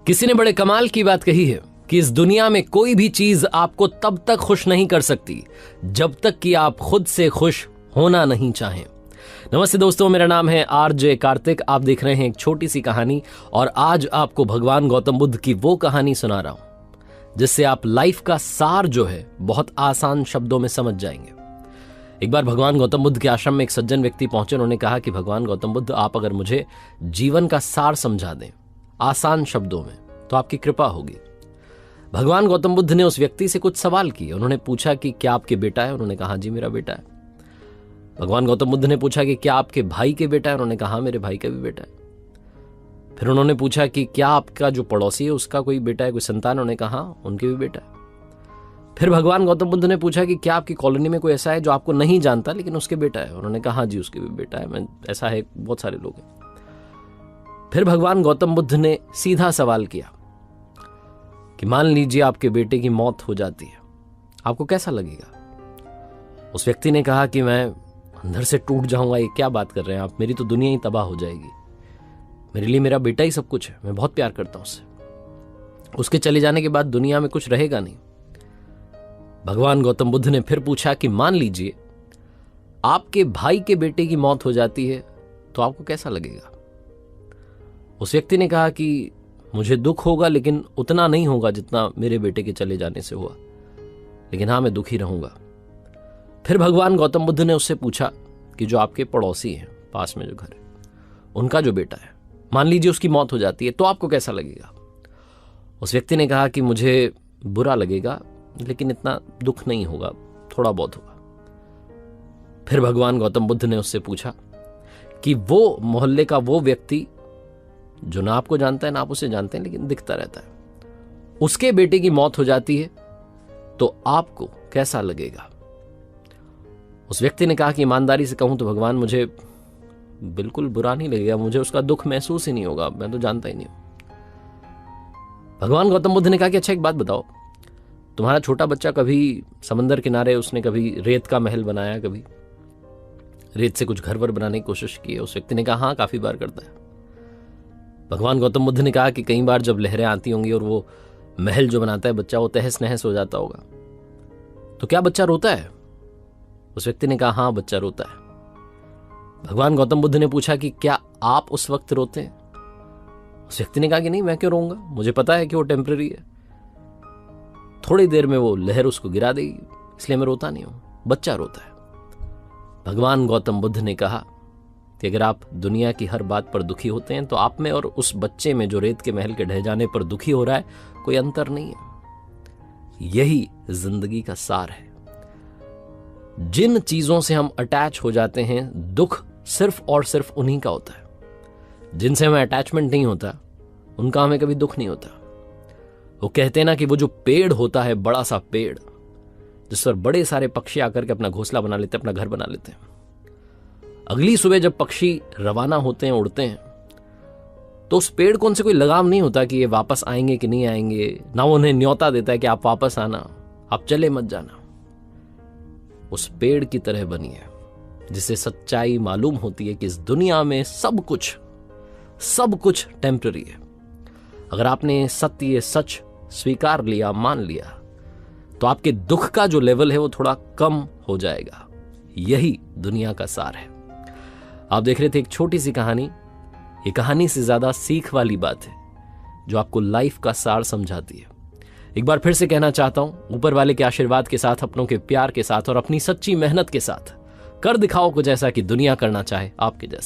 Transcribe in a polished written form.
किसी ने बड़े कमाल की बात कही है कि इस दुनिया में कोई भी चीज आपको तब तक खुश नहीं कर सकती जब तक कि आप खुद से खुश होना नहीं चाहें। नमस्ते दोस्तों, मेरा नाम है आरजे कार्तिक। आप देख रहे हैं एक छोटी सी कहानी और आज आपको भगवान गौतम बुद्ध की वो कहानी सुना रहा हूं जिससे आप लाइफ का सार जो है बहुत आसान शब्दों में समझ जाएंगे। एक बार भगवान गौतम बुद्ध के आश्रम में एक सज्जन व्यक्ति पहुंचे। उन्होंने कहा कि भगवान गौतम बुद्ध, आप अगर मुझे जीवन का सार समझा दें आसान शब्दों में तो आपकी कृपा होगी। भगवान गौतम बुद्ध ने उस व्यक्ति से कुछ सवाल किए। उन्होंने पूछा कि क्या आपके बेटा है? उन्होंने कहा जी मेरा बेटा है। भगवान गौतम बुद्ध ने पूछा कि क्या आपके भाई के बेटा है? उन्होंने कहा मेरे भाई का भी बेटा है। फिर उन्होंने पूछा कि क्या आपका जो पड़ोसी है उसका कोई बेटा है, कोई संतान? उन्होंने कहा उनके भी बेटा है। फिर भगवान गौतम बुद्ध ने पूछा कि क्या आपकी कॉलोनी में कोई ऐसा है जो आपको नहीं जानता लेकिन उसके बेटा है? उन्होंने कहा जी उसके भी बेटा है, ऐसा है, बहुत सारे लोग हैं। फिर भगवान गौतम बुद्ध ने सीधा सवाल किया कि मान लीजिए आपके बेटे की मौत हो जाती है, आपको कैसा लगेगा? उस व्यक्ति ने कहा कि मैं अंदर से टूट जाऊंगा। ये क्या बात कर रहे हैं आप? मेरी तो दुनिया ही तबाह हो जाएगी। मेरे लिए मेरा बेटा ही सब कुछ है, मैं बहुत प्यार करता हूं उससे। उसके चले जाने के बाद दुनिया में कुछ रहेगा नहीं। भगवान गौतम बुद्ध ने फिर पूछा कि मान लीजिए आपके भाई के बेटे की मौत हो जाती है तो आपको कैसा लगेगा? उस व्यक्ति ने कहा कि मुझे दुख होगा लेकिन उतना नहीं होगा जितना मेरे बेटे के चले जाने से हुआ, लेकिन हाँ मैं दुखी रहूंगा। फिर भगवान गौतम बुद्ध ने उससे पूछा कि जो आपके पड़ोसी हैं पास में जो घर है उनका जो बेटा है, मान लीजिए उसकी मौत हो जाती है तो आपको कैसा लगेगा? उस व्यक्ति ने कहा कि मुझे बुरा लगेगा लेकिन इतना दुख नहीं होगा, थोड़ा बहुत होगा। फिर भगवान गौतम बुद्ध ने उससे पूछा कि वो मोहल्ले का वो व्यक्ति जो ना आपको जानता है ना आप उसे जानते हैं लेकिन दिखता रहता है, उसके बेटे की मौत हो जाती है तो आपको कैसा लगेगा? उस व्यक्ति ने कहा कि ईमानदारी से कहूं तो भगवान मुझे बिल्कुल बुरा नहीं लगेगा, मुझे उसका दुख महसूस ही नहीं होगा, मैं तो जानता ही नहीं हूं। भगवान गौतम बुद्ध ने कहा कि अच्छा एक बात बताओ, तुम्हारा छोटा बच्चा कभी समंदर किनारे उसने कभी रेत का महल बनाया, कभी रेत से कुछ घर वर बनाने की कोशिश की है? उस व्यक्ति ने कहा हाँ काफी बार करता है। भगवान गौतम बुद्ध ने कहा कि कई बार जब लहरें आती होंगी और वो महल जो बनाता है बच्चा वो तहस नहस हो जाता होगा, तो क्या बच्चा रोता है? उस व्यक्ति ने कहा हाँ बच्चा रोता है। भगवान गौतम बुद्ध ने पूछा कि क्या आप उस वक्त रोते हैं? उस व्यक्ति ने कहा कि नहीं, मैं क्यों रोऊंगा, मुझे पता है कि वो टेम्पररी है, थोड़ी देर में वो लहर उसको गिरा देगी, इसलिए मैं रोता नहीं हूं, बच्चा रोता है। भगवान गौतम बुद्ध ने कहा कि अगर आप दुनिया की हर बात पर दुखी होते हैं तो आप में और उस बच्चे में जो रेत के महल के ढह जाने पर दुखी हो रहा है कोई अंतर नहीं है। यही जिंदगी का सार है। जिन चीजों से हम अटैच हो जाते हैं दुख सिर्फ और सिर्फ उन्हीं का होता है। जिनसे हमें अटैचमेंट नहीं होता उनका हमें कभी दुख नहीं होता। वो कहते हैं ना कि वो जो पेड़ होता है, बड़ा सा पेड़ जिस पर बड़े सारे पक्षी आकर के अपना घोंसला बना लेते हैं, अपना घर बना लेते हैं, अगली सुबह जब पक्षी रवाना होते हैं, उड़ते हैं, तो उस पेड़ को उनसे कोई लगाव नहीं होता कि ये वापस आएंगे कि नहीं आएंगे, ना वो उन्हें न्योता देता है कि आप वापस आना, आप चले मत जाना। उस पेड़ की तरह बनिए जिसे सच्चाई मालूम होती है कि इस दुनिया में सब कुछ टेम्पररी है। अगर आपने सत्य सच स्वीकार लिया, मान लिया, तो आपके दुख का जो लेवल है वो थोड़ा कम हो जाएगा। यही दुनिया का सार है। आप देख रहे थे एक छोटी सी कहानी। ये कहानी से ज्यादा सीख वाली बात है जो आपको लाइफ का सार समझाती है। एक बार फिर से कहना चाहता हूं, ऊपर वाले के आशीर्वाद के साथ, अपनों के प्यार के साथ और अपनी सच्ची मेहनत के साथ कर दिखाओ कुछ ऐसा कि दुनिया करना चाहे आपके जैसा।